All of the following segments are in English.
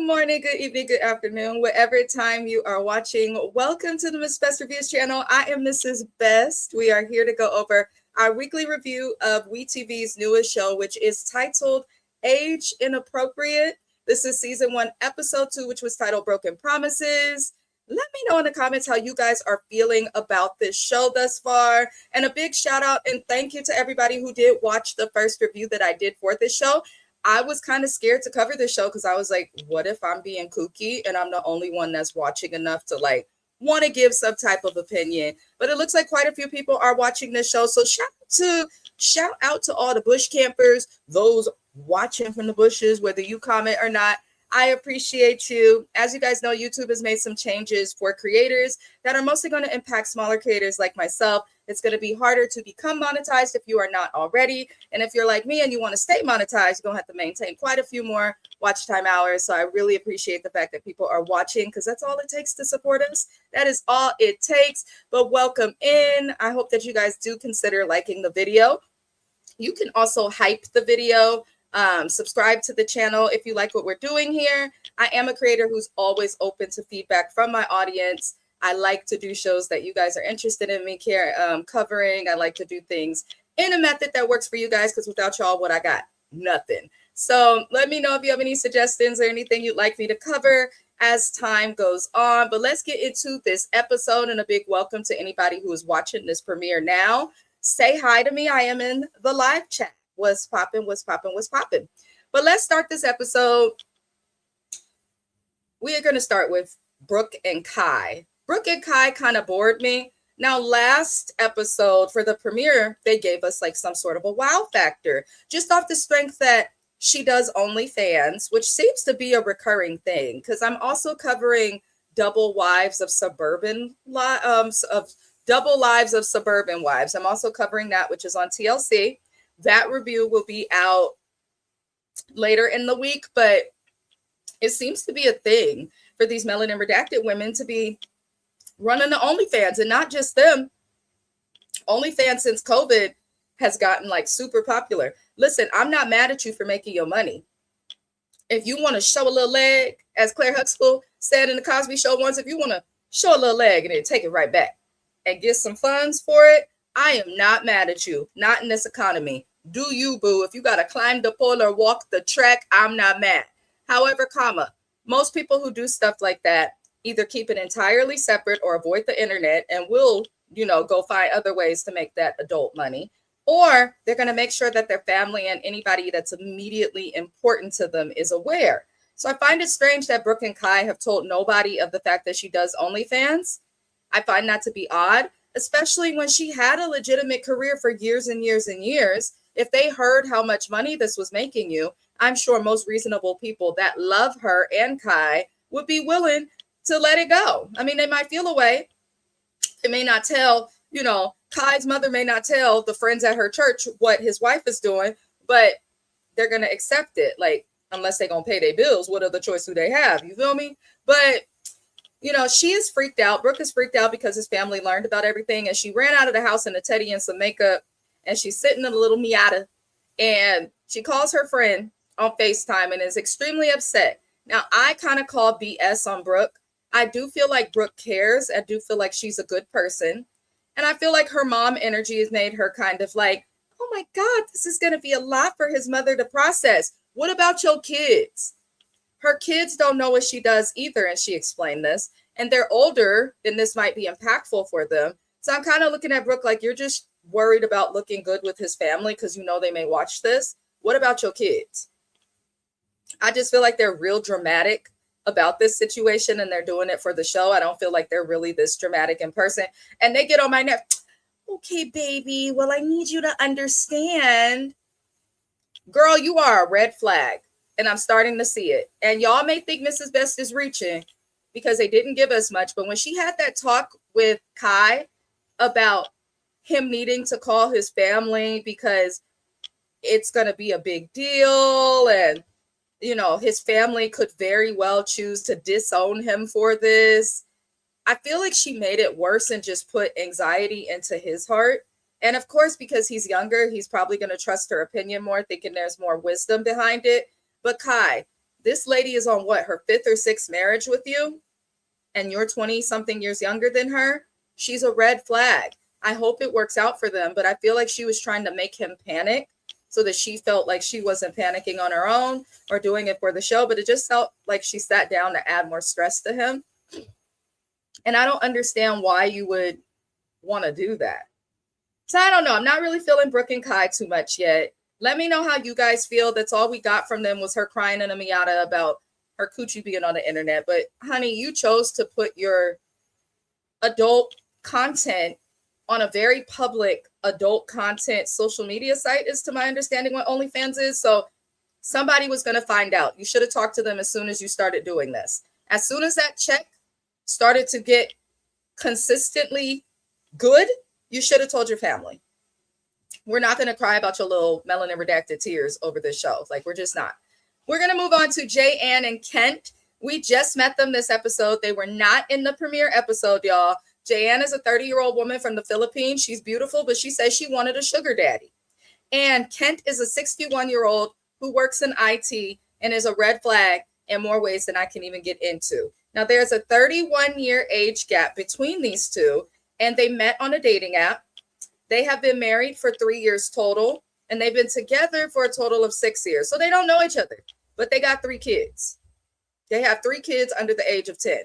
morning, good evening, good afternoon, whatever time you are watching. Welcome to the MIZZES B3ST REVIEWS channel. I am Mrs. Best. We are here to go over our weekly review of WeTV's newest show, which is titled Age Inappropriate. This is season 1, episode 2, which was titled Broken Promises. Let me know in the comments how you guys are feeling about this show thus far. And a big shout out and thank you to everybody who did watch the first review that I did for this show. I was kind of scared to cover this show because I was like, what if I'm being kooky and I'm the only one that's watching enough to want to give some type of opinion. But it looks like quite a few people are watching this show. So shout out to all the bush campers, those watching from the bushes, whether you comment or not. I appreciate you. As you guys know, YouTube has made some changes for creators that are mostly going to impact smaller creators like myself. It's going to be harder to become monetized if you are not already. And if you're like me and you want to stay monetized, you're going to have to maintain quite a few more watch time hours. So I really appreciate the fact that people are watching because that's all it takes to support us. That is all it takes. But welcome in. I hope that you guys do consider liking the video. You can also hype the video. Subscribe to the channel if you like what we're doing here. I am a creator who's always open to feedback from my audience. I like to do shows that you guys are interested in me covering. I like to do things in a method that works for you guys because without y'all, what I got? Nothing. So let me know if you have any suggestions or anything you'd like me to cover as time goes on. But let's get into this episode, and a big welcome to anybody who is watching this premiere now. Say hi to me. I am in the live chat. What's popping, what's popping, what's popping. But let's start this episode. We are going to start with Brooke and Kai. Brooke and Kai kind of bored me. Now, last episode for the premiere, they gave us like some sort of a wow factor, just off the strength that she does OnlyFans, which seems to be a recurring thing, because I'm also covering Double Lives of Suburban Wives. I'm also covering that, which is on TLC. That review will be out later in the week, but it seems to be a thing for these melanin redacted women to be running the OnlyFans, and not just them. OnlyFans since COVID has gotten like super popular. Listen, I'm not mad at you for making your money. If you want to show a little leg, as Claire Huxtable said in the Cosby Show once, if you want to show a little leg and then take it right back and get some funds for it, I am not mad at you. Not in this economy. Do you, boo? If you got to climb the pole or walk the track, I'm not mad. However, most people who do stuff like that either keep it entirely separate or avoid the internet and will, go find other ways to make that adult money. Or they're going to make sure that their family and anybody that's immediately important to them is aware. So I find it strange that Brooke and Kai have told nobody of the fact that she does OnlyFans. I find that to be odd, especially when she had a legitimate career for years and years and years. If they heard how much money this was making you, I'm sure most reasonable people that love her and Kai would be willing to let it go. I mean, they might feel a way. They may not tell, Kai's mother may not tell the friends at her church what his wife is doing, but they're going to accept it. Like, unless they're going to pay their bills, what other choice do they have? You feel me? But she is freaked out. Brooke is freaked out because his family learned about everything, and she ran out of the house in a teddy and some makeup, and she's sitting in a little Miata, and she calls her friend on FaceTime and is extremely upset. Now, I kind of call BS on Brooke. I do feel like Brooke cares. I do feel like she's a good person, and I feel like her mom energy has made her kind of like, oh my God, this is going to be a lot for his mother to process. What about your kids? Her kids don't know what she does either, and she explained this, and they're older, and this might be impactful for them. So I'm kind of looking at Brooke like, you're just worried about looking good with his family because they may watch this. What about your kids? I just feel like they're real dramatic about this situation, and they're doing it for the show. I don't feel like they're really this dramatic in person, and they get on my neck. Okay, baby, well, I need you to understand. Girl, you are a red flag. And I'm starting to see it. And y'all may think Mrs. Best is reaching because they didn't give us much. But when she had that talk with Kai about him needing to call his family because it's going to be a big deal. And, his family could very well choose to disown him for this. I feel like she made it worse and just put anxiety into his heart. And of course, because he's younger, he's probably going to trust her opinion more, thinking there's more wisdom behind it. But Kai, This lady is on what, her 5th or 6th marriage with you, and you're 20 something years younger than her. She's a red flag. I hope it works out for them, but I feel like she was trying to make him panic so that she felt like she wasn't panicking on her own or doing it for the show, but it just felt like she sat down to add more stress to him. And I don't understand why you would want to do that. So I don't know. I'm not really feeling Brooke and Kai too much yet. Let me know how you guys feel. That's all we got from them was her crying in a Miata about her coochie being on the internet. But honey, you chose to put your adult content on a very public adult content social media site, is to my understanding what OnlyFans is. So somebody was going to find out. You should have talked to them as soon as you started doing this. As soon as that check started to get consistently good, you should have told your family. We're not going to cry about your little melanin redacted tears over this show. Like, we're just not. We're going to move on to Jay-Ann and Kent. We just met them this episode. They were not in the premiere episode, y'all. Jay-Ann is a 30-year-old woman from the Philippines. She's beautiful, but she says she wanted a sugar daddy. And Kent is a 61-year-old who works in IT and is a red flag in more ways than I can even get into. Now, there's a 31-year age gap between these two, and they met on a dating app. They have been married for 3 years total, and they've been together for a total of 6 years. So they don't know each other, but they got 3 kids. They have 3 kids under the age of 10.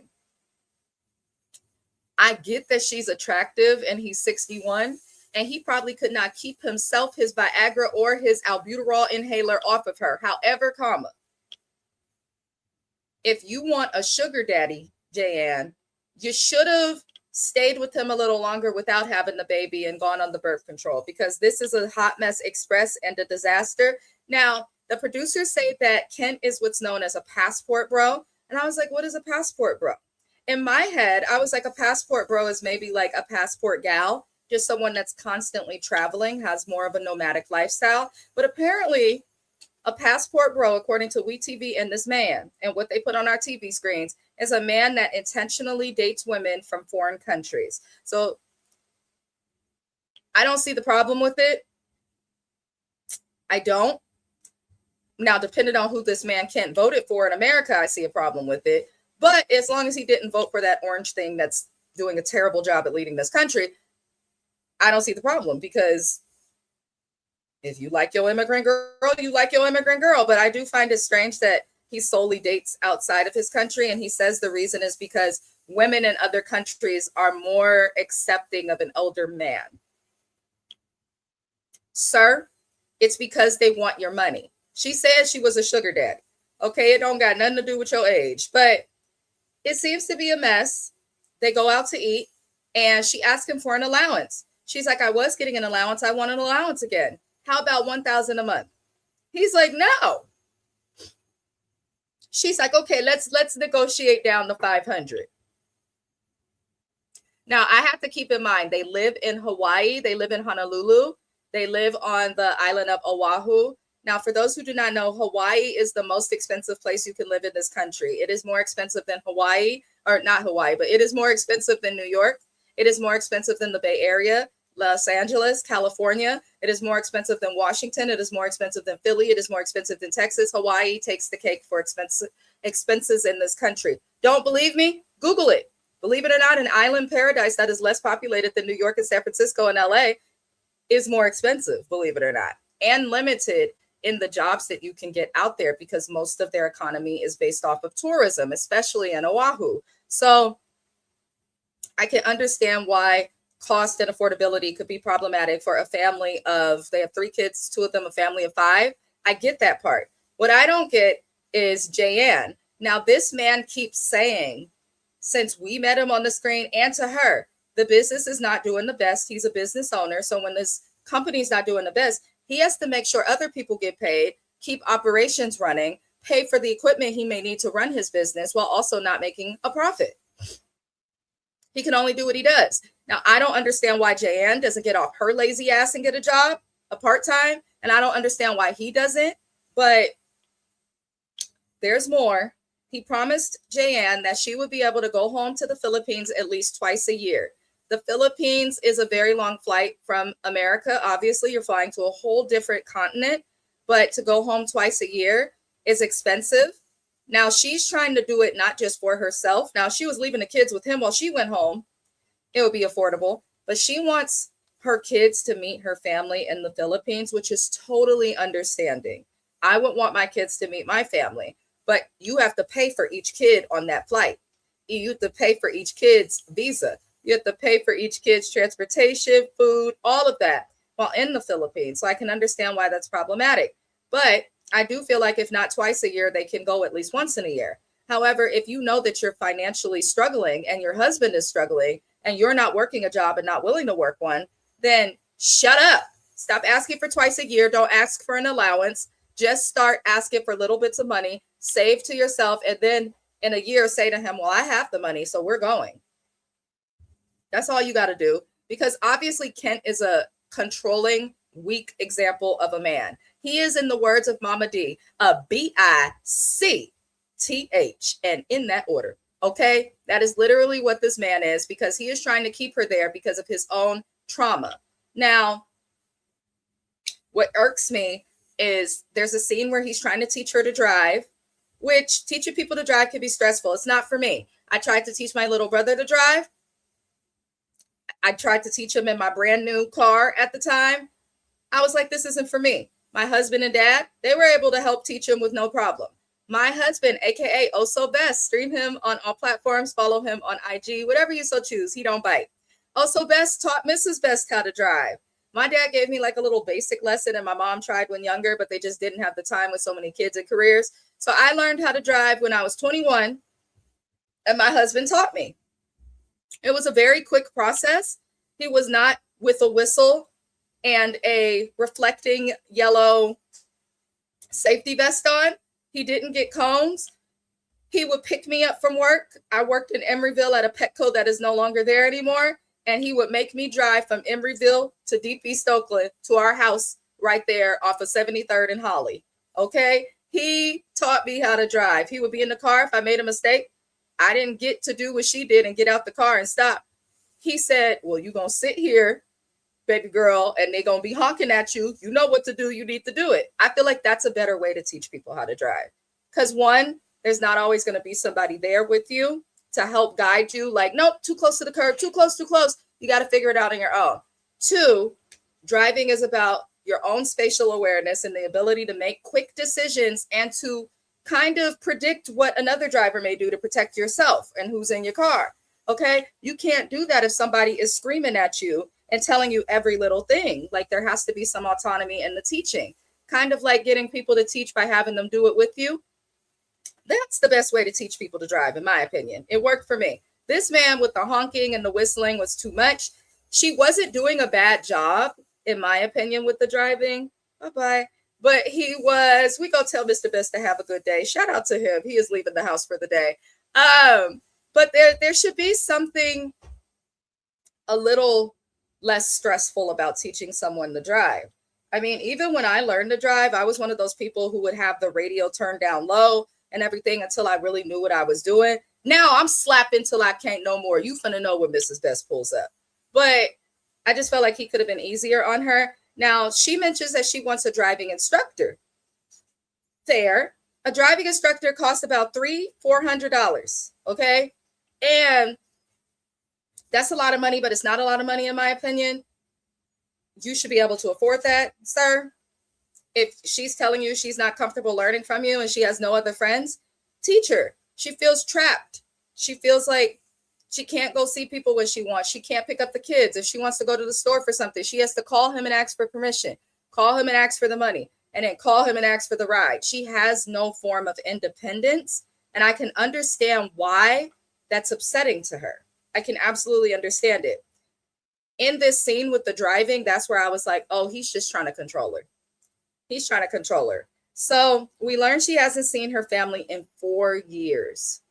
I get that she's attractive and he's 61, and he probably could not keep himself, his Viagra, or his albuterol inhaler off of her. However, if you want a sugar daddy, Jay-Ann, you should have stayed with him a little longer without having the baby and gone on the birth control, because this is a hot mess express and a disaster. Now, the producers say that Kent is what's known as a passport bro. And I was like, what is a passport bro? In my head, I was like, a passport bro is maybe like a passport gal, just someone that's constantly traveling, has more of a nomadic lifestyle. But apparently, a passport bro, according to WeTV and this man, and what they put on our TV screens, is a man that intentionally dates women from foreign countries. So I don't see the problem with it. I don't. Now, depending on who this man Kent voted for in America, I see a problem with it. But as long as he didn't vote for that orange thing that's doing a terrible job at leading this country, I don't see the problem, because if you like your immigrant girl, you like your immigrant girl. But I do find it strange that he solely dates outside of his country. And he says the reason is because women in other countries are more accepting of an older man. Sir, it's because they want your money. She said she was a sugar daddy. Okay, it don't got nothing to do with your age, but it seems to be a mess. They go out to eat, and she asked him for an allowance. She's like, I was getting an allowance. I want an allowance again. How about $1,000 a month? He's like, no. She's like, okay, let's negotiate down to $500. Now, I have to keep in mind, they live in Hawaii. They live in Honolulu. They live on the island of Oahu. Now, for those who do not know, Hawaii is the most expensive place you can live in this country. It is more expensive than Hawaii, or not Hawaii, but it is more expensive than New York. It is more expensive than the Bay Area, Los Angeles, California. It is more expensive than Washington. It is more expensive than Philly. It is more expensive than Texas. Hawaii takes the cake for expenses in this country. Don't believe me? Google it. Believe it or not, an island paradise that is less populated than New York and San Francisco and LA is more expensive, believe it or not, and limited in the jobs that you can get out there, because most of their economy is based off of tourism, especially in Oahu. So I can understand why cost and affordability could be problematic for a family of, they have 3 kids, 2 of them a family of 5. I get that part. What I don't get is Jay-Ann. Now, this man keeps saying, since we met him on the screen, and to her, the business is not doing the best. He's a business owner. So when this company's not doing the best, he has to make sure other people get paid, keep operations running, pay for the equipment he may need to run his business while also not making a profit. He can only do what he does. Now, I don't understand why Jay-Ann doesn't get off her lazy ass and get a job, a part-time, and I don't understand why he doesn't, but there's more. He promised Jay-Ann that she would be able to go home to the Philippines at least twice a year. The Philippines is a very long flight from America. Obviously, you're flying to a whole different continent, but to go home twice a year is expensive. Now she's trying to do it not just for herself. Now she was leaving the kids with him while she went home. It would be affordable, but she wants her kids to meet her family in the Philippines, which is totally understanding. I would want my kids to meet my family, but you have to pay for each kid on that flight. You have to pay for each kid's visa. You have to pay for each kid's transportation, food, all of that while in the Philippines. So I can understand why that's problematic. But I do feel like if not twice a year, they can go at least once in a year. However, if you know that you're financially struggling and your husband is struggling and you're not working a job and not willing to work one, then shut up. Stop asking for twice a year. Don't ask for an allowance. Just start asking for little bits of money, save to yourself, and then in a year say to him, well, I have the money, so we're going. That's all you got to do, because obviously Kent is a controlling, weak example of a man. He is, in the words of Mama D, a BICTH, and in that order. Okay, that is literally what this man is, because he is trying to keep her there because of his own trauma. Now, what irks me is there's a scene where he's trying to teach her to drive, which teaching people to drive can be stressful. It's not for me. I tried to teach my little brother to drive. I tried to teach him in my brand new car at the time. I was like, this isn't for me. My husband and dad, they were able to help teach him with no problem. My husband, aka Oh So Best, stream him on all platforms, follow him on IG, whatever you so choose. He don't bite. Oh So Best taught Mrs. Best how to drive. My dad gave me like a little basic lesson, and my mom tried when younger, but they just didn't have the time with so many kids and careers. So I learned how to drive when I was 21, and my husband taught me. It was a very quick process. He was not with a whistle and a reflecting yellow safety vest on. He didn't get cones. He would pick me up from work. I worked in Emeryville at a Petco that is no longer there anymore. And he would make me drive from Emeryville to Deep East Oakland to our house right there off of 73rd and Holly. Okay. He taught me how to drive. He would be in the car. If I made a mistake, I didn't get to do what she did and get out the car and stop. He said, well, you're going to sit here, baby girl, and they're going to be honking at you. You know what to do. You need to do it. I feel like that's a better way to teach people how to drive. Because one, there's not always going to be somebody there with you to help guide you. Like, nope, too close to the curb, too close, too close. You got to figure it out on your own. Two, driving is about your own spatial awareness and the ability to make quick decisions and to kind of predict what another driver may do to protect yourself and who's in your car. Okay. You can't do that if somebody is screaming at you and telling you every little thing. Like, there has to be some autonomy in the teaching, kind of like getting people to teach by having them do it with you. That's the best way to teach people to drive, in my opinion. It worked for me. This man with the honking and the whistling was too much. She wasn't doing a bad job, in my opinion, with the driving. Bye-bye. But he was, we go tell Mr. Best to have a good day. Shout out to him. He is leaving the house for the day. But there should be something a little less stressful about teaching someone to drive. I mean, even when I learned to drive, I was one of those people who would have the radio turned down low and everything until I really knew what I was doing. Now I'm slapping till I can't no more. You finna know when Mrs. Best pulls up. But I just felt like he could have been easier on her. Now, she mentions that she wants a driving instructor. Fair. A driving instructor costs about $300-400. Okay. And that's a lot of money, but it's not a lot of money, in my opinion. You should be able to afford that, sir. If she's telling you she's not comfortable learning from you and she has no other friends, teach her. She feels trapped. She feels like she can't go see people when she wants. She can't pick up the kids. If she wants to go to the store for something, she has to call him and ask for permission, call him and ask for the money, and then call him and ask for the ride. She has no form of independence. And I can understand why that's upsetting to her. I can absolutely understand it. In this scene with the driving, that's where I was like, oh, he's just trying to control her. He's trying to control her. So we learned she hasn't seen her family in 4 years.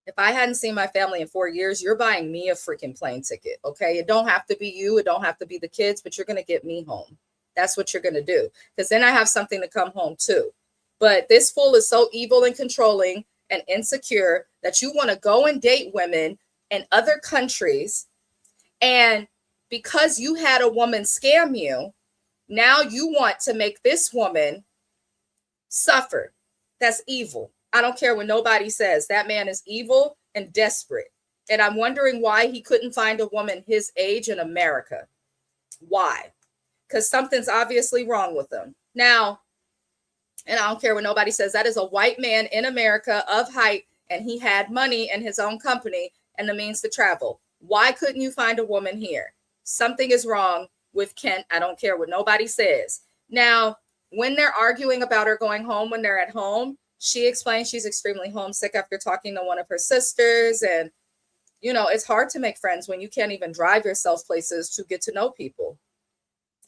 If I hadn't seen my family in 4 years, you're buying me a freaking plane ticket. Okay. It don't have to be you. It don't have to be the kids, but you're going to get me home. That's what you're going to do. Because then I have something to come home to. But this fool is so evil and controlling and insecure that you want to go and date women in other countries. And because you had a woman scam you, now you want to make this woman suffer. That's evil. I don't care what nobody says. That man is evil and desperate. And I'm wondering why he couldn't find a woman his age in America. Why? Because something's obviously wrong with him. Now, and I don't care what nobody says, that is a white man in America of height, and he had money and his own company and the means to travel. Why couldn't you find a woman here? Something is wrong with Kent. I don't care what nobody says. Now, when they're arguing about her going home when they're at home, she explains she's extremely homesick after talking to one of her sisters. And, you know, it's hard to make friends when you can't even drive yourself places to get to know people.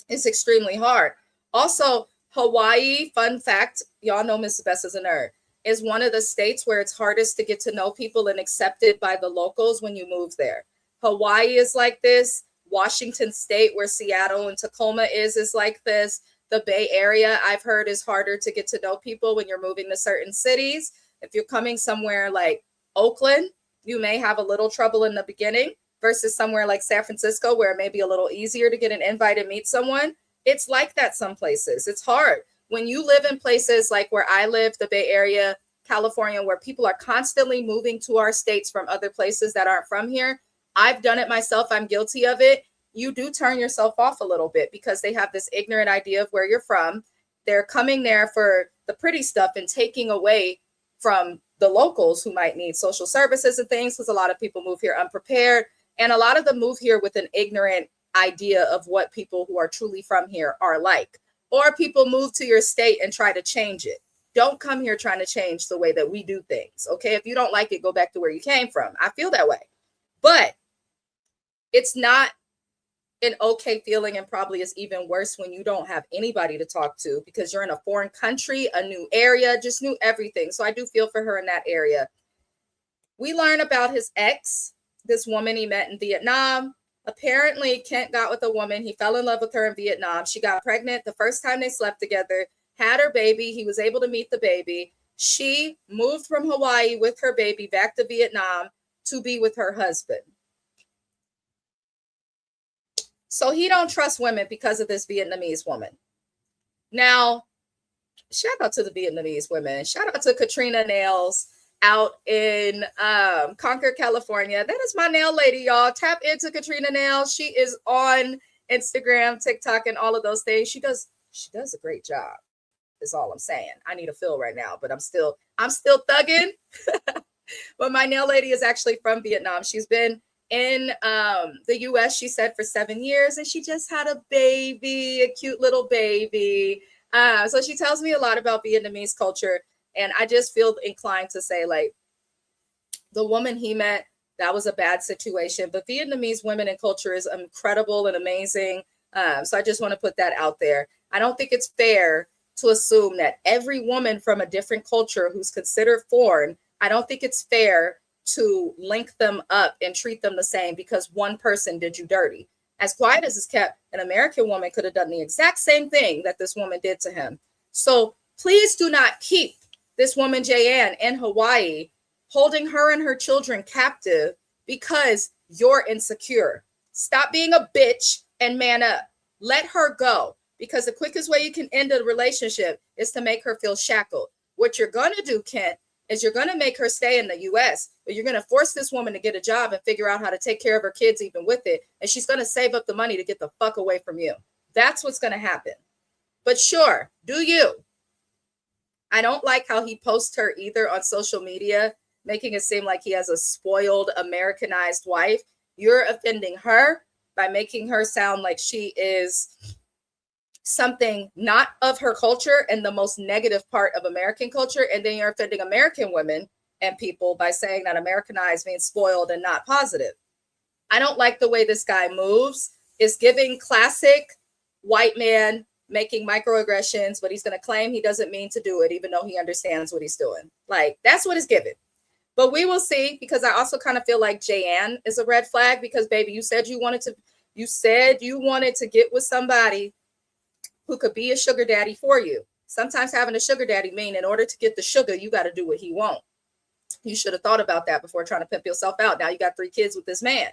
It's extremely hard. Also, Hawaii, fun fact, y'all know Mrs. Best is a nerd, is one of the states where it's hardest to get to know people and accepted by the locals when you move there. Hawaii is like this. Washington State, where Seattle and Tacoma is like this. The Bay Area, I've heard, is harder to get to know people when you're moving to certain cities. If you're coming somewhere like Oakland, you may have a little trouble in the beginning versus somewhere like San Francisco, where it may be a little easier to get an invite and meet someone. It's like that some places. It's hard. When you live in places like where I live, the Bay Area, California, where people are constantly moving to our states from other places that aren't from here, I've done it myself. I'm guilty of it. You do turn yourself off a little bit because they have this ignorant idea of where you're from. They're coming there for the pretty stuff and taking away from the locals who might need social services and things, because a lot of people move here unprepared. And a lot of them move here with an ignorant idea of what people who are truly from here are like. Or people move to your state and try to change it. Don't come here trying to change the way that we do things. Okay, if you don't like it, go back to where you came from. I feel that way. But it's not an okay feeling, and probably is even worse when you don't have anybody to talk to because you're in a foreign country, a new area, just new everything. So I do feel for her in that area. We learn about his ex, this woman he met in Vietnam. Apparently, Kent got with a woman. He fell in love with her in Vietnam. She got pregnant the first time they slept together, had her baby. He was able to meet the baby. She moved from Hawaii with her baby back to Vietnam to be with her husband. So he don't trust women because of this Vietnamese woman. Now, shout out to the Vietnamese women. Shout out to Katrina Nails out in Concord, California. That is my nail lady, y'all. Tap into Katrina Nails. She is on Instagram, TikTok, and all of those things. She does a great job, is all I'm saying. I need a fill right now, but I'm still thugging. But my nail lady is actually from Vietnam. She's been in the US, she said, for 7 years, and she just had a baby, a cute little baby. So she tells me a lot about Vietnamese culture, and I just feel inclined to say, like, the woman he met, that was a bad situation, but Vietnamese women and culture is incredible and amazing. So I just want to put that out there. I don't think it's fair to assume that every woman from a different culture who's considered foreign, I don't think it's fair to link them up and treat them the same because one person did you dirty. As quiet as it's kept, an American woman could have done the exact same thing that this woman did to him. So please do not keep this woman, Jayanne, in Hawaii, holding her and her children captive because you're insecure. Stop being a bitch and man up. Let her go, because the quickest way you can end a relationship is to make her feel shackled. What you're going to do, Kent, is you're going to make her stay in the US, but you're going to force this woman to get a job and figure out how to take care of her kids even with it. And she's going to save up the money to get the fuck away from you. That's what's going to happen. But sure, do you? I don't like how he posts her either on social media, making it seem like he has a spoiled, Americanized wife. You're offending her by making her sound like she is something not of her culture and the most negative part of American culture. And then you're offending American women and people by saying that Americanized means spoiled and not positive. I don't like the way this guy moves. It's giving classic white man making microaggressions, but he's going to claim he doesn't mean to do it, even though he understands what he's doing. Like, that's what it's giving. But we will see, because I also kind of feel like Jayanne is a red flag, because baby, you said you wanted to get with somebody who could be a sugar daddy for you. Sometimes having a sugar daddy mean in order to get the sugar, you got to do what he wants. You should have thought about that before trying to pimp yourself out. Now you got 3 kids with this man.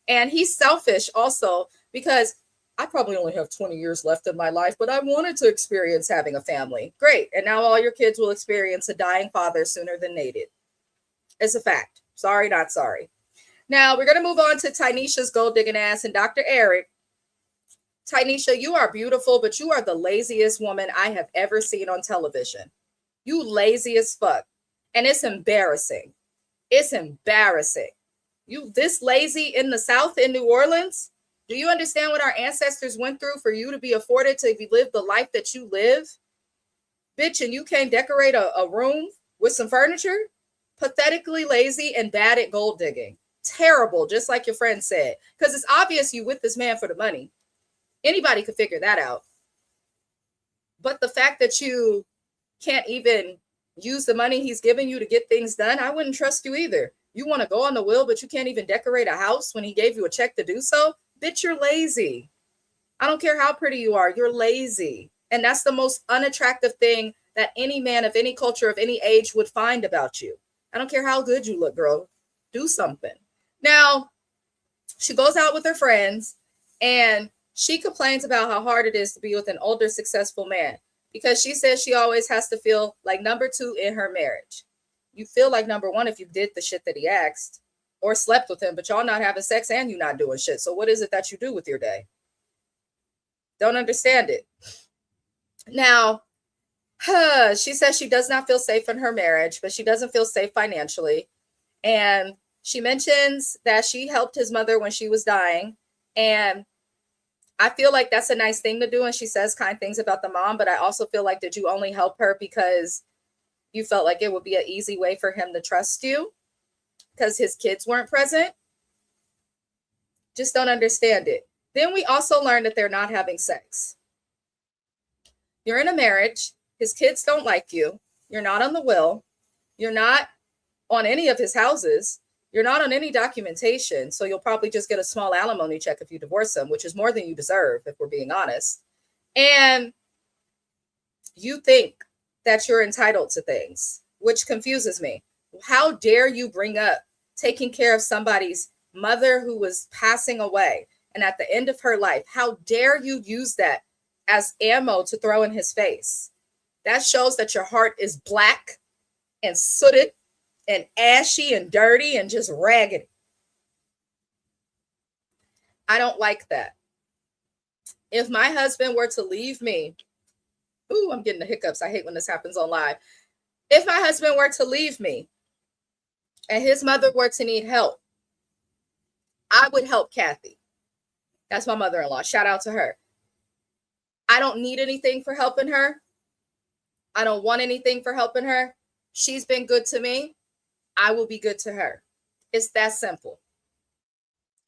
And he's selfish also, because I probably only have 20 years left in my life, but I wanted to experience having a family. Great. And now all your kids will experience a dying father sooner than they did. It's a fact. Sorry, not sorry. Now we're going to move on to Tynesha's gold digging ass and Dr. Eric. Tynesha, you are beautiful, but you are the laziest woman I have ever seen on television. You lazy as fuck. And it's embarrassing. It's embarrassing. You this lazy in the South in New Orleans? Do you understand what our ancestors went through for you to be afforded to live the life that you live? Bitch, and you can't decorate a room with some furniture? Pathetically lazy and bad at gold digging. Terrible, just like your friend said. Because it's obvious you with this man for the money. Anybody could figure that out. But the fact that you can't even use the money he's giving you to get things done, I wouldn't trust you either. You want to go on the will, but you can't even decorate a house when he gave you a check to do so? Bitch, you're lazy. I don't care how pretty you are. You're lazy. And that's the most unattractive thing that any man of any culture, of any age would find about you. I don't care how good you look, girl. Do something. Now, she goes out with her friends and she complains about how hard it is to be with an older, successful man because she says she always has to feel like number two in her marriage. You feel like number one if you did the shit that he asked or slept with him, but y'all not having sex and you not doing shit. So what is it that you do with your day? Don't understand it. Now, she says she does not feel safe in her marriage, but she doesn't feel safe financially. And she mentions that she helped his mother when she was dying. And I feel like that's a nice thing to do. And she says kind things about the mom, but I also feel like, did you only help her because you felt like it would be an easy way for him to trust you because his kids weren't present? Just don't understand it. Then we also learned that they're not having sex. You're in a marriage. His kids don't like you. You're not on the will. You're not on any of his houses. You're not on any documentation. So you'll probably just get a small alimony check if you divorce him, which is more than you deserve, if we're being honest. And you think that you're entitled to things, which confuses me. How dare you bring up taking care of somebody's mother who was passing away and at the end of her life? How dare you use that as ammo to throw in his face? That shows that your heart is black and sooted and ashy and dirty and just raggedy. I don't like that. If my husband were to leave me, ooh, I'm getting the hiccups. I hate when this happens on live. If my husband were to leave me and his mother were to need help, I would help Kathy. That's my mother-in-law. Shout out to her. I don't need anything for helping her. I don't want anything for helping her. She's been good to me. I will be good to her. It's that simple.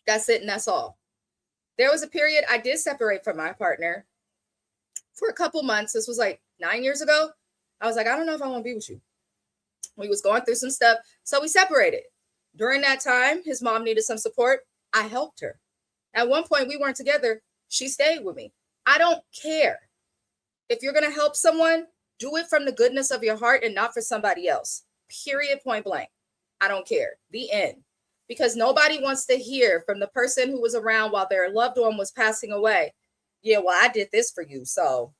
That's it and that's all. There was a period I did separate from my partner for a couple months. This was like 9 years ago. I was like, I don't know if I want to be with you. We was going through some stuff. So we separated. During that time, his mom needed some support. I helped her. At one point, we weren't together. She stayed with me. I don't care. If you're going to help someone, do it from the goodness of your heart and not for somebody else. Period, point blank. I don't care. The end. Because nobody wants to hear from the person who was around while their loved one was passing away. Yeah, well, I did this for you. So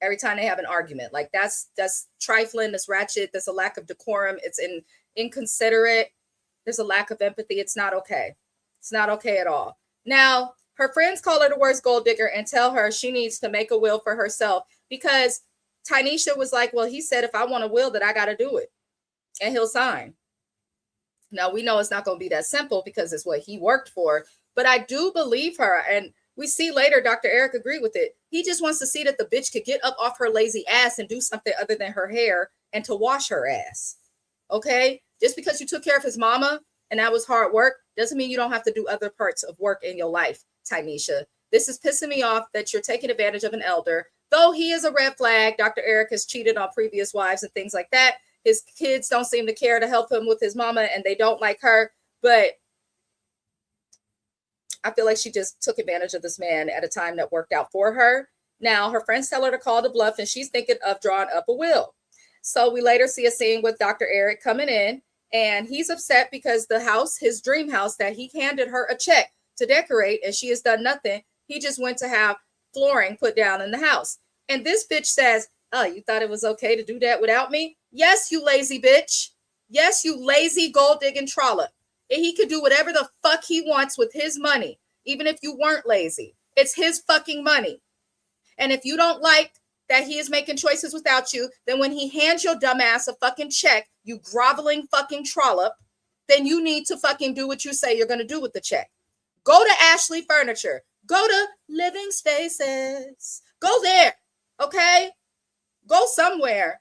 every time they have an argument, like that's trifling, that's ratchet, there's a lack of decorum, it's inconsiderate, there's a lack of empathy. It's not okay. It's not okay at all. Now, her friends call her the worst gold digger and tell her she needs to make a will for herself because Tynesha was like, well, he said, if I want a will, that I got to do it and he'll sign. Now, we know it's not going to be that simple because it's what he worked for, but I do believe her. And we see later, Dr. Eric agreed with it. He just wants to see that the bitch could get up off her lazy ass and do something other than her hair and to wash her ass. Okay? Just because you took care of his mama and that was hard work doesn't mean you don't have to do other parts of work in your life, Tynesha. This is pissing me off that you're taking advantage of an elder. Though he is a red flag, Dr. Eric has cheated on previous wives and things like that. His kids don't seem to care to help him with his mama and they don't like her. But I feel like she just took advantage of this man at a time that worked out for her. Now, her friends tell her to call the bluff and she's thinking of drawing up a will. So we later see a scene with Dr. Eric coming in and he's upset because the house, his dream house that he handed her a check to decorate and she has done nothing. He just went to have flooring put down in the house. And this bitch says, oh, you thought it was okay to do that without me? Yes, you lazy bitch. Yes, you lazy gold digging trollop. And he could do whatever the fuck he wants with his money, even if you weren't lazy. It's his fucking money. And if you don't like that he is making choices without you, then when he hands your dumb ass a fucking check, you groveling fucking trollop, then you need to fucking do what you say you're going to do with the check. Go to Ashley Furniture. Go to Living Spaces. Go there, okay? Go somewhere.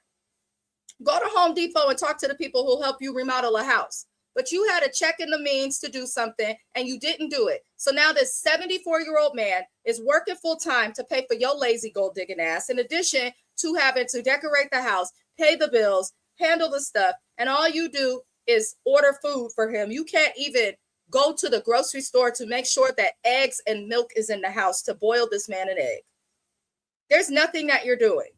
Go to Home Depot and talk to the people who'll help you remodel a house. But you had a check in the means to do something and you didn't do it. So now this 74-year-old man is working full time to pay for your lazy gold digging ass, in addition to having to decorate the house, pay the bills, handle the stuff, and all you do is order food for him. You can't even go to the grocery store to make sure that eggs and milk is in the house to boil this man an egg. There's nothing that you're doing.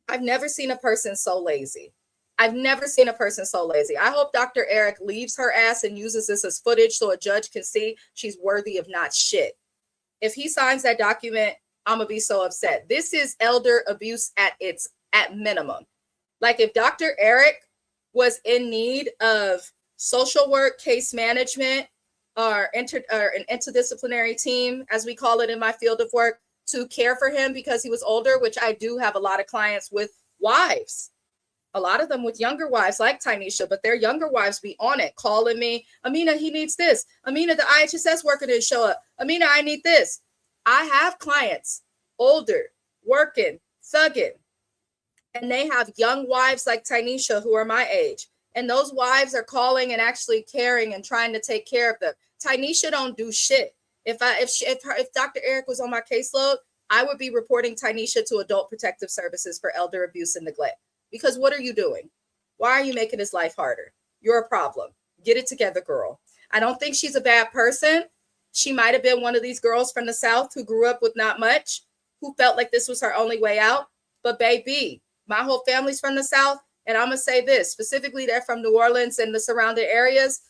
I've never seen a person so lazy. I've never seen a person so lazy. I hope Dr. Eric leaves her ass and uses this as footage so a judge can see she's worthy of not shit. If he signs that document, I'm going to be so upset. This is elder abuse at minimum. Like if Dr. Eric was in need of social work, case management, or an interdisciplinary team, as we call it in my field of work, to care for him because he was older, which I do have a lot of clients with wives. A lot of them with younger wives like Tynesha, but their younger wives be on it, calling me, Amina, he needs this. Amina, the IHSS worker didn't show up. Amina, I need this. I have clients, older, working, thugging, and they have young wives like Tynesha who are my age. And those wives are calling and actually caring and trying to take care of them. Tynesha don't do shit. If Dr. Eric was on my caseload, I would be reporting Tynesha to Adult Protective Services for elder abuse and neglect. Because what are you doing? Why are you making his life harder? You're a problem. Get it together, girl. I don't think she's a bad person. She might have been one of these girls from the South who grew up with not much, who felt like this was her only way out. But baby, my whole family's from the South. And I'm going to say this, specifically they're from New Orleans and the surrounding areas.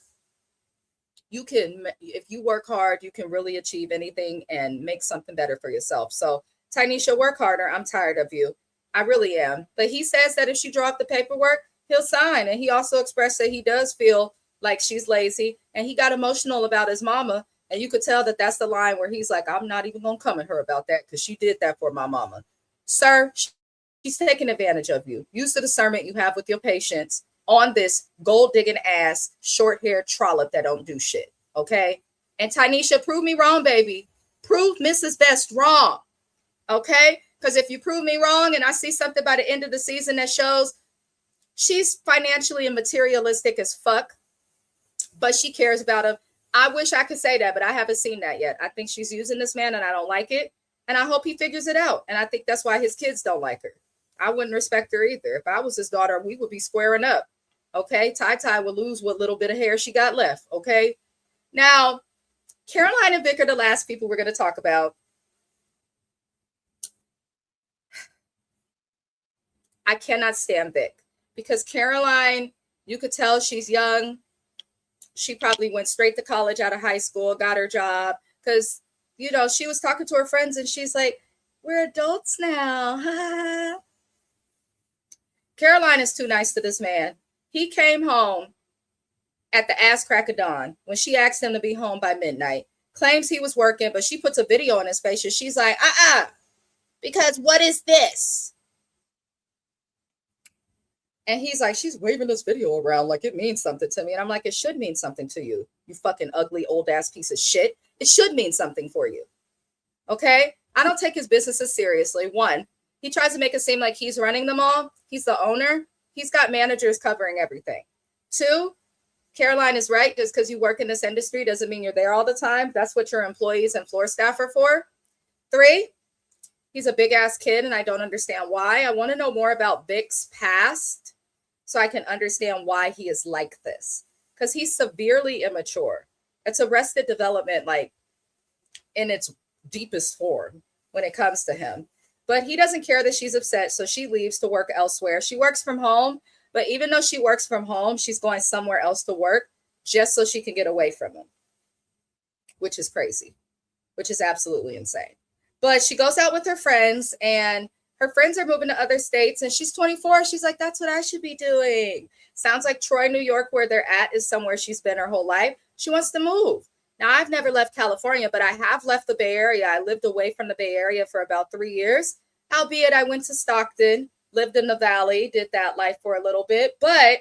You can, if you work hard, you can really achieve anything and make something better for yourself. So Tynesha, work harder. I'm tired of you. I really am. But he says that if she draw up the paperwork, he'll sign. And he also expressed that he does feel like she's lazy. And he got emotional about his mama. And you could tell that that's the line where he's like, I'm not even going to come at her about that because she did that for my mama. Sir, she's taking advantage of you. Use the discernment you have with your patients on this gold digging ass, short hair trollop that don't do shit. Okay. And Tynesha, prove me wrong, baby. Prove Mrs. Best wrong. Okay. Because if you prove me wrong and I see something by the end of the season that shows she's financially and materialistic as fuck, but she cares about him. I wish I could say that, but I haven't seen that yet. I think she's using this man and I don't like it. And I hope he figures it out. And I think that's why his kids don't like her. I wouldn't respect her either. If I was his daughter, we would be squaring up. Okay. Ty would lose what little bit of hair she got left. Okay. Now, Caroline and Vic are the last people we're going to talk about. I cannot stand Vic because Caroline, you could tell she's young. She probably went straight to college out of high school, got her job because, you know, she was talking to her friends and she's like, we're adults now. Caroline is too nice to this man. He came home at the ass crack of dawn when she asked him to be home by midnight, claims he was working, but she puts a video on his face and she's like, because what is this? And he's like, she's waving this video around like it means something to me. And I'm like, it should mean something to you, you fucking ugly old ass piece of shit. It should mean something for you. Okay? I don't take his businesses seriously. One, he tries to make it seem like he's running them all. He's the owner. He's got managers covering everything. Two, Caroline is right. Just because you work in this industry doesn't mean you're there all the time. That's what your employees and floor staff are for. Three, he's a big ass kid and I don't understand why. I want to know more about Vic's past so I can understand why he is like this. Because he's severely immature. It's arrested development, like in its deepest form when it comes to him. But he doesn't care that she's upset, so she leaves to work elsewhere. She works from home, but even though she works from home, she's going somewhere else to work just so she can get away from him, which is crazy. which is absolutely insane. But she goes out with her friends, and her friends are moving to other states, and she's 24. She's like, that's what I should be doing. Sounds like Troy, New York, where they're at, is somewhere she's been her whole life. She wants to move. Now, I've never left California, but I have left the Bay Area. I lived away from the Bay Area for about 3 years, albeit I went to Stockton, lived in the Valley, did that life for a little bit, but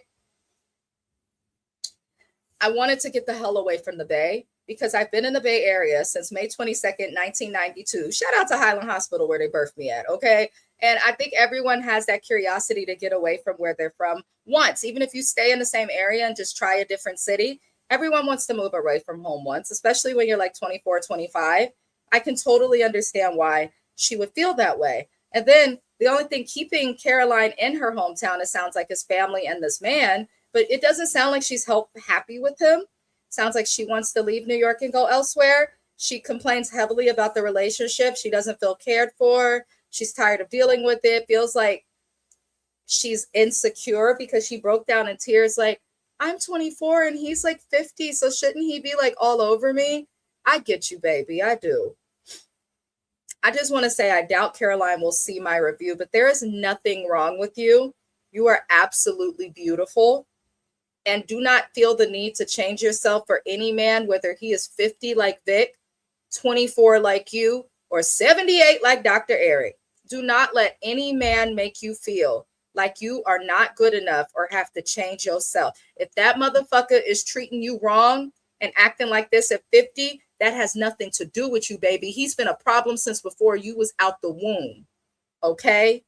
I wanted to get the hell away from the Bay because I've been in the Bay Area since May 22nd, 1992. Shout out to Highland Hospital where they birthed me at, okay? And I think everyone has that curiosity to get away from where they're from once. Even if you stay in the same area and just try a different city, everyone wants to move away from home once, especially when you're like 24, 25. I can totally understand why she would feel that way. And then the only thing keeping Caroline in her hometown, it sounds like, is family and this man, but it doesn't sound like she's happy with him. Sounds like she wants to leave New York and go elsewhere. She complains heavily about the relationship. She doesn't feel cared for. She's tired of dealing with it. Feels like she's insecure because she broke down in tears like, I'm 24 and he's like 50, so shouldn't he be like all over me? I get you, baby. I do. I just want to say I doubt Caroline will see my review, but there is nothing wrong with you. You are absolutely beautiful. And do not feel the need to change yourself for any man, whether he is 50 like Vic, 24 like you, or 78 like Dr. Eric. Do not let any man make you feel like you are not good enough or have to change yourself. If that motherfucker is treating you wrong and acting like this at 50, that has nothing to do with you, baby. He's been a problem since before you was out the womb. Okay?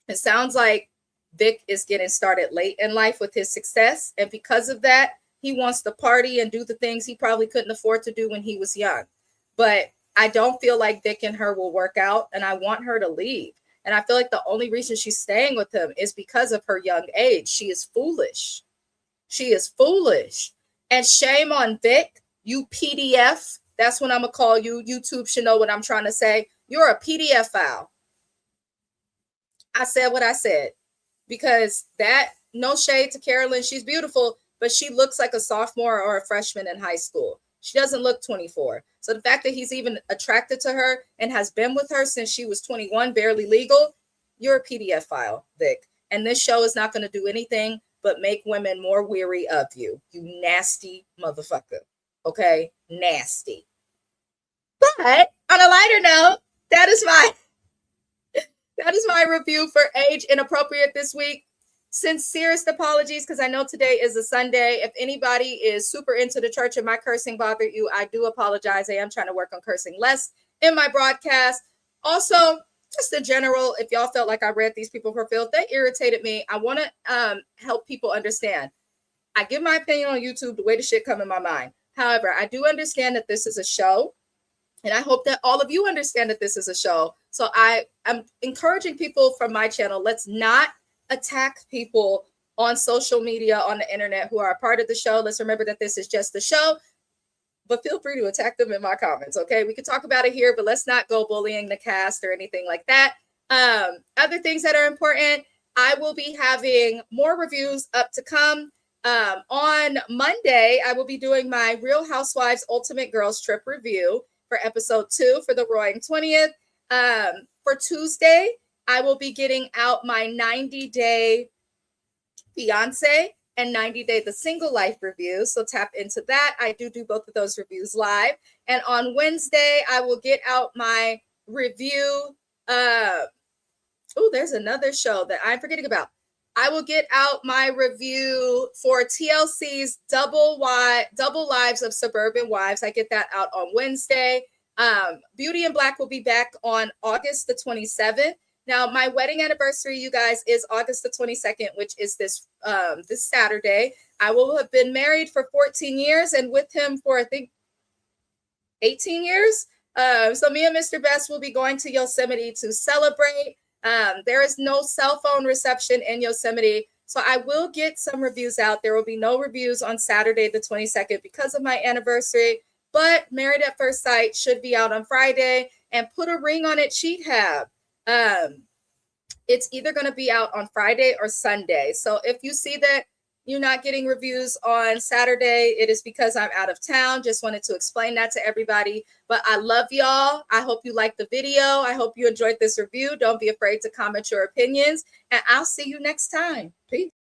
It sounds like Vic is getting started late in life with his success. And because of that, he wants to party and do the things he probably couldn't afford to do when he was young. But I don't feel like Vic and her will work out, and I want her to leave. And I feel like the only reason she's staying with him is because of her young age. She is foolish. She is foolish. And shame on Vic, you PDF. That's what I'm going to call you. YouTube should know what I'm trying to say. You're a PDF file. I said what I said. Because that, no shade to Carolyn, she's beautiful, but she looks like a sophomore or a freshman in high school. She doesn't look 24. So the fact that he's even attracted to her and has been with her since she was 21, barely legal, you're a PDF file, Vic. And this show is not going to do anything but make women more weary of you. You nasty motherfucker. Okay? Nasty. But on a lighter note, that is my review for Age Inappropriate this week. Sincerest apologies, because I know today is a Sunday. If anybody is super into the church and my cursing bothered you, I do apologize. I am trying to work on cursing less in my broadcast. Also, just in general, if y'all felt like I read these people for filth, they irritated me. I want to help people understand. I give my opinion on YouTube the way the shit come in my mind. However, I do understand that this is a show. And I hope that all of you understand that this is a show. So I am encouraging people from my channel, let's not attack people on social media, on the internet, who are a part of the show. Let's remember that this is just the show, but feel free to attack them in my comments, okay? We can talk about it here, but let's not go bullying the cast or anything like that. Other things that are important, I will be having more reviews up to come. On Monday, I will be doing my Real Housewives Ultimate Girls Trip review for episode 2 for the Roaring 20th. For Tuesday, I will be getting out my 90-day fiance and 90-day the single life review. So tap into that. I do both of those reviews live. And on Wednesday, I will get out my review. There's another show that I'm forgetting about. I will get out my review for TLC's Double Lives of Suburban Wives. I get that out on Wednesday. Beauty in Black will be back on August the 27th. Now, my wedding anniversary, you guys, is August the 22nd, which is this Saturday. I will have been married for 14 years and with him for, I think, 18 years. So me and Mr. Best will be going to Yosemite to celebrate. There is no cell phone reception in Yosemite, so I will get some reviews out. There will be no reviews on Saturday the 22nd because of my anniversary, but Married at First Sight should be out on Friday, and Put a Ring on It Cheat Hab. It's either going to be out on Friday or Sunday. So if you see that, you're not getting reviews on Saturday, it is because I'm out of town. Just wanted to explain that to everybody. But I love y'all. I hope you liked the video. I hope you enjoyed this review. Don't be afraid to comment your opinions, and I'll see you next time. Peace.